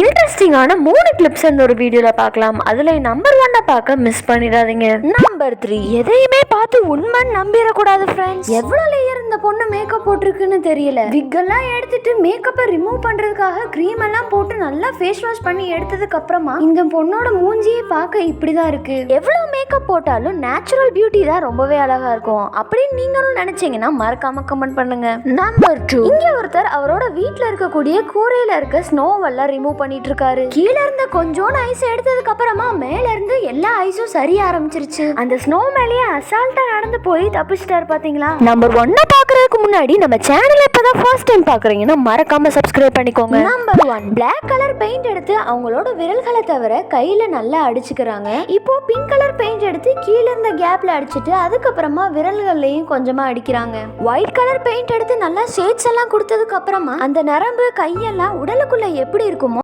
இன்ட்ரெஸ்டிங்கான 3 கிளிப்ஸ் இந்த ஒரு வீடியோல பார்க்கலாம். அதுல நம்பர் 1 பார்க்க மிஸ் பண்ணிடாதீங்க. நம்பர் 3, எதையுமே பார்த்து உண்மை நம்பிடக்கூடாது ஃப்ரெண்ட்ஸ். எவ்வளவு லேயர் இந்த பொண்ணு மேக்கப் போட்டிருக்குன்னு தெரியல. விக் எல்லாம் எடுத்துட்டு மேக்கப்பை ரிமூவ் பண்றதுக்காக கிரீம் எல்லாம் போட்டு நல்லா ஃபேஸ் வாஷ் பண்ணி எடுத்ததுக்கு அப்புறமா இந்த பொண்ணோட மூஞ்சியை பார்க்க இப்படிதான் இருக்கு. எவ்வளவு மேக்கப் போட்டாலும் நேச்சுரல் பியூட்டி தான் ரொம்பவே அழகா இருக்கும். அப்படின்னு நீங்களும் நினைச்சீங்கன்னா மறக்காம கமெண்ட் பண்ணுங்க. நம்பர் 2, இங்க ஒருத்தர் அவரோட வீட்டுல இருக்கக்கூடிய கூரையில இருக்க ஸ்னோவெல்லாம் ரிமூவ் பண்ணிட்டு இருக்காரு. கீழ இருந்த கொஞ்சோண்டு ஐஸ் எடுத்ததுக்கு அப்புறமா மேல இருந்து எல்லா ஐஸும் சரிய ஆரம்பிச்சிருச்சு. அந்த ஸ்னோ மேலேயே அசால்ட்டா நடந்து போய் தப்பிச்சிட்டாரு பாத்தீங்களா. நம்பர் 1 பாக்குறதுக்கு முன்னாடி நம்ம சேனலை இப்பதான் ஃபர்ஸ்ட் டைம் பாக்குறீங்கன்னா மறக்காம சப்ஸ்கிரைப் பண்ணிக்கோங்க. நம்பர் 1, பிளாக் கலர் பெயிண்ட் எடுத்து அவங்களோட விரல்களை தவிர கையில நல்லா அடிச்சுக்கிறாங்க. இப்போ பிங்க் கலர் பெயிண்ட் எடுத்து கீழ இருந்த கேப்ல அடிச்சுட்டு அதுக்கப்புறமா விரல்கள்லயும் கொஞ்சமா அடிக்கிறாங்க. ஒயிட் கலர் பெயிண்ட் எடுத்து நல்லா ஷேட்ஸ் எல்லாம் கொடுத்ததுக்கு அப்புறமா அந்த நரம்பு கையெல்லாம் உடலுக்குள்ள எப்படி இருக்குமோ